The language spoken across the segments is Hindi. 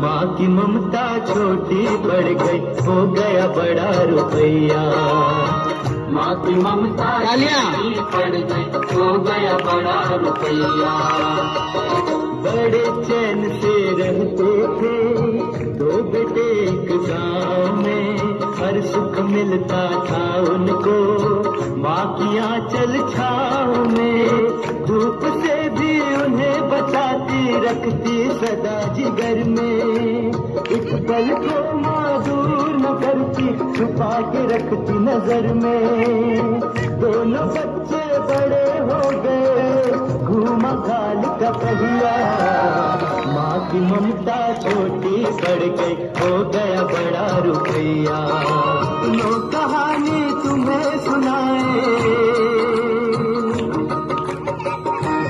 माँ की ममता छोटी पड़ गई, हो गया बड़ा रुपया। माँ की ममता छोटी पड़ गई, हो गया बड़ा रुपया। बड़े चैन से रहते थे दो बेटे एक गाँव में, हर सुख मिलता था उनको माँ की आंचल छाँव में। धूप से भी उन्हें बचाती रखती सदा जिगर में, एक पल को माँ दूर न करती छुपा के रखती नजर में। दोनों बच्चे बड़े हो गए घूमा काल का पहिया, माँ की ममता छोटी पड़ गई, हो गया बड़ा रुपया। लो कहानी तुम्हें सुनाए,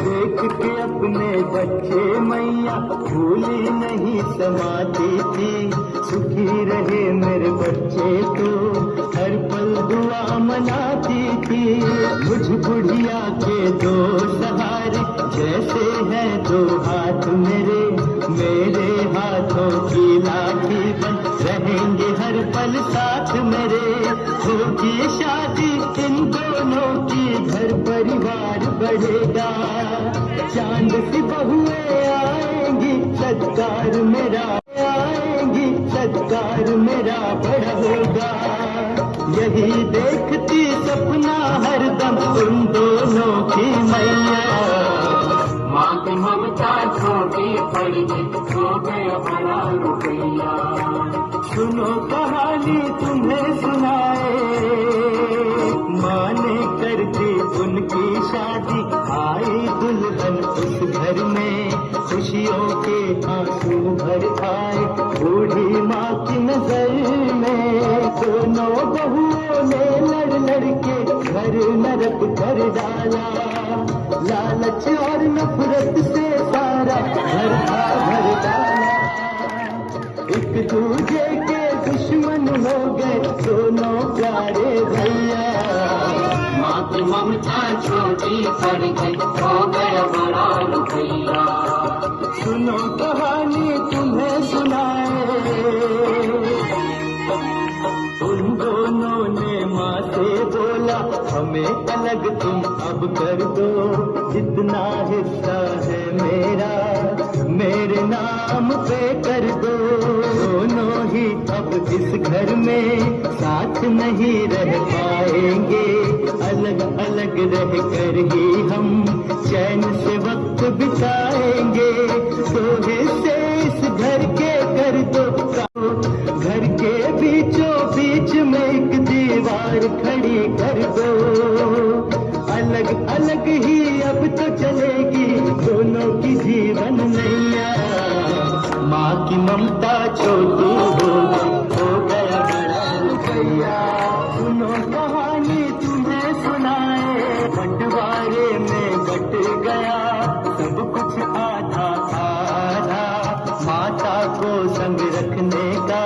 देख के अपने बच्चे मैया भूली नहीं समाती थी। सुखी रहे मेरे बच्चे तो हर पल दुआ मनाती थी। मुझ बुढ़िया के दो सहारे जैसे हैं दो हाथ मेरे, मेरे हाथों की लाठी बन रहेंगे हर पल साथ मेरे। होगी शादी इन दोनों की, घर परिवार बढ़ेगा, चांद सी बहुएं आएंगी, सत्कार मेरा आएंगी, सत्कार मेरा बड़ा होगा। यही देखती सपना हरदम उन दोनों की मैया। माँ की ममता छोटी पड़ गई, हो गया बड़ा रुपया। सुनो कहानी तुम्हें सुनाए, माँ ने कर दी उनकी शादी, आई दुल्हन उस घर में, खुशियों के आंसू भर आए बूढ़ी माँ की नजर में। दोनों बहुओं ने लड़ लड़ के घर नरक कर डाला, लालच और नफरत से सारा घर का घर डाला। एक दूजे के दुश्मन हो गए दोनों प्यारे भैया। माँ की ममता छोटी पड़ गई, हो गया बड़ा रुपया। सुनो कहानी तुम्हें सुनाए, उन दोनों ने माँ से बोला हमें अलग तुम अब कर दो, जितना हिस्सा है मेरा मेरे नाम पे कर दो। दोनों ही अब इस घर में साथ नहीं रह पाएंगे, अलग अलग रह कर ही हम चैन से वक्त बिताएंगे। तो हिस्से इस घर के कर दो, घर के बीचों बीच में एक दीवार खड़ी कर दो। अलग अलग ही अब तो चलेगी दोनों की जीवन नैया। माँ की ममता छोटी हो गया बड़ा रुपया। सुनो कहानी तुम्हें सुनाए, बंटवारे में बट गया सब कुछ आधा आधा, माता को संग रखने का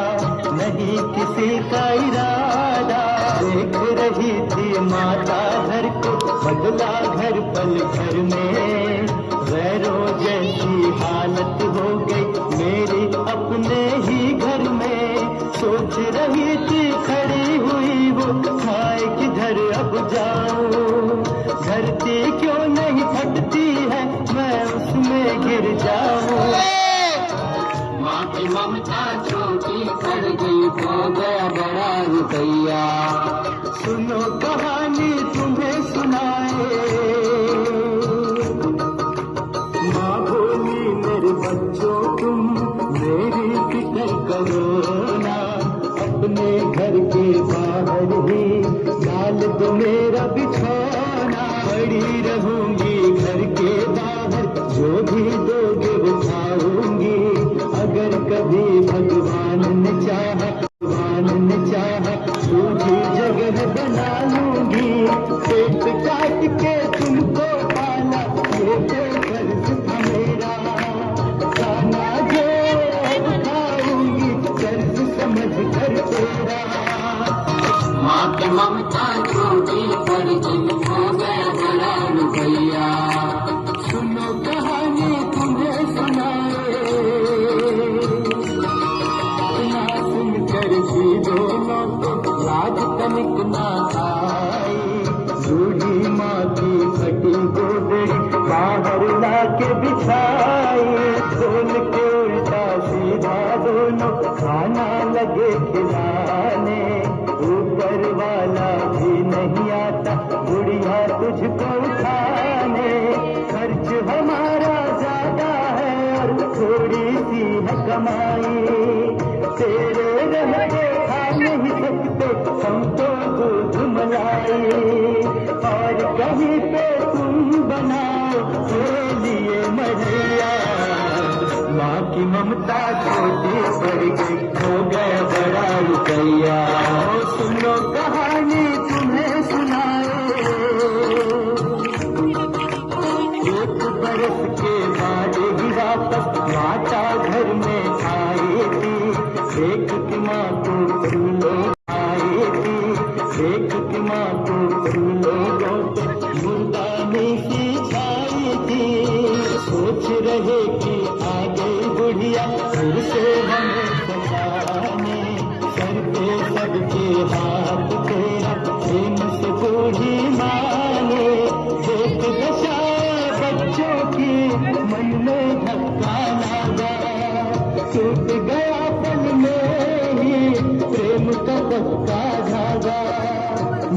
नहीं किसी का इरादा। देख रही थी माता घर को बदला घर पल भर में, गैरों जैसी हालत हो गई मेरी अपने ही घर में। सोच रही थी खड़ी हुई वो खाए किधर अब जाऊं, धरती क्यों नहीं फटती है मैं उसमें गिर जाऊं। माँ की ममता छोटी पड़ गई, हो गया बड़ा रुपया। सुनो कहानी तुम्हें सुनाए, माँ बोली मेरे बच्चों तुम मेरी फिक्र करो ना, अपने घर के बाहर ही डाल दो मेरा बिछौना। पड़ी रहूंगी घर के बाहर, जो भी दोगे वो खाऊंगी। अगर कभी भगवान ने चाहा, भगवान ने चाहा दूसरी जगह बना लूंगी। पेट काट के तुमको पाला ये तो कर्ज था मेरा, खाना जो खाऊंगी कर्ज माँ आई, बूढ़ी माँ की फटी गोदड़ी बाहर लाके बिछाई, बोल के उल्टा सीधा दोनों खाना लगे खिलाने, ऊपर वाला भी नहीं आता बुढ़िया तुझको उठाने, खर्च हमारा ज्यादा है और थोड़ी सी है कमाई, तेरे रहते खा नहीं सकते हम तो दूध मलाई, और कहीं पे तुम बनाओ मेरे लिए मढ़ैया, माँ की ममता छोटी पड़ गई हो गया बड़ा रुपया, सुनो कहानी तुम्हें सुनाए, एक बरस के बाद ही वापस माता घर में आई थी, देख की माँ को तुम लोग आए थी, देख की माँ को तुम लोगों पे मुर्दानी सी छाई थी, सोच रहे कि आ गई बुढ़िया फिर से हमें सताने, सर पे सबके हाथ तेरा प्रेम से बूढ़ी माने, देख दशा बच्चों की मन में धक्का लगा, टूट गया पल में ही प्रेम का पक्का धागा,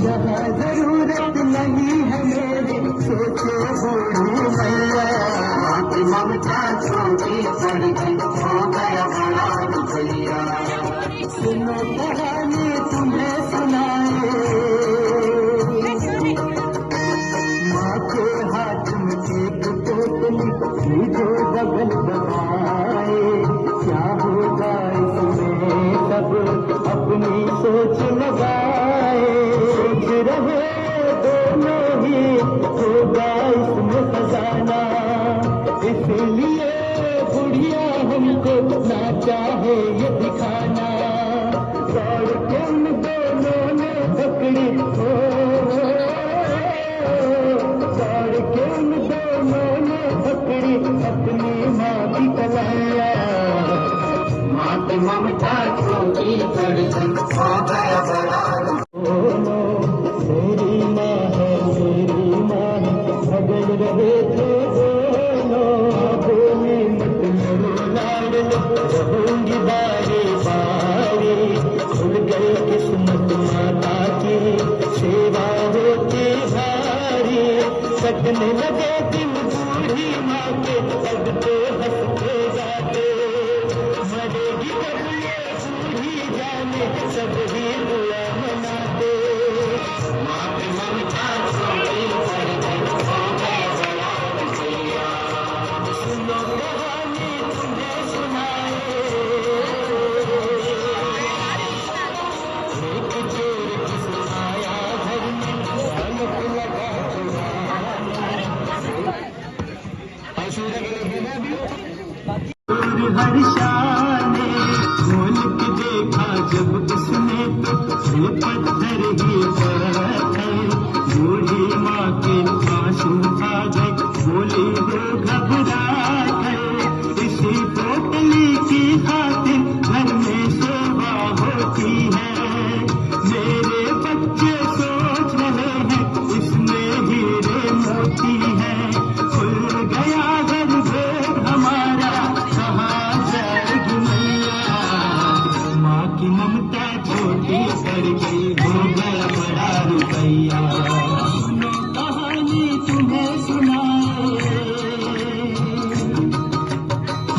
यहाँ जरूरत नहीं है मेरी सोचो बूढ़ी मैया, ममता छोटी पड़ गई हो गया बड़ा रुपया, सुनो कहानी तुम्हें सुनाए, माँ के हाथ में एक पोतली थी जो बगल दबाए, क्या होगा इसमें सब अपनी सोच लगाए, सोच रहे दोनों ही होगा इसमें खजाना, इसलिए बुढ़िया हमको ना चाहे ये दिखाना, दौड़ के उन दोनों ने पकड़ी हो, दौड़ के उन दोनों ने पकड़ी अपनी माँ की कलाइया, माँ की ममता छोटी पड़ गई हो गया बड़ा, मेरी माँ है मेरी माँ है झगड़ रहे थे रहूंगी बारी बारी, खुल गई किस्मत माता की सेवा होती भारी, कटने लगे दिन बूढ़ी माँ के लगते हंसते जाते, मरेगी कब ये बूढ़ी जाने सब ही बुआ मनाते, माँ की ममता छोटी पड़ गई हो गया बड़ा रुपया, सुनो कहानी तुम्हें सुनाए, हर्षाने खोल के देखा जब उसने तो ये पत्थर ही पत्थर, बूढ़ी माँ के आंसू आ गए बोली हो घबरा गए, इसी पोटली की खातिर घर में सेवा होती है, मेरे बच्चे सोच रहे हैं इसमें हीरे मोती है, खुल गया घर भेद हमारा कहाँ जाएगी मैया, माँ की ममता छोटी पड़ गई हो गया बड़ा रुपया, सुनो कहानी तुम्हें सुनाए,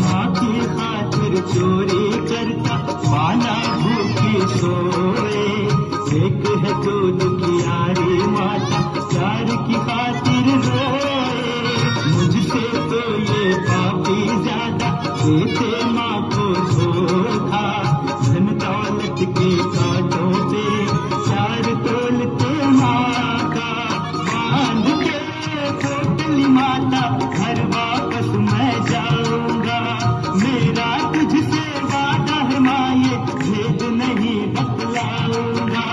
माँ की खातिर चोरी करता वाला भूखी सोए, एक है दूध की यारी माता प्यार की खातिर रोए, मुझसे तो ये पापी ज्यादा देते माँ को धोखा, धन दौलत के कांटों पे चार तोलते माँ का, बांध के पोटली माता घर वापस मैं जाऊंगा, मेरा तुझसे वादा है माये भेद नहीं बतलाऊंगा,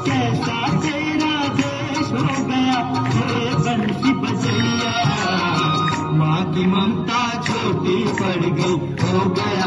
कैसा तेरा देश हो गया हे बंसी बजैया, माँ की ममता छोटी पड़ गई हो गया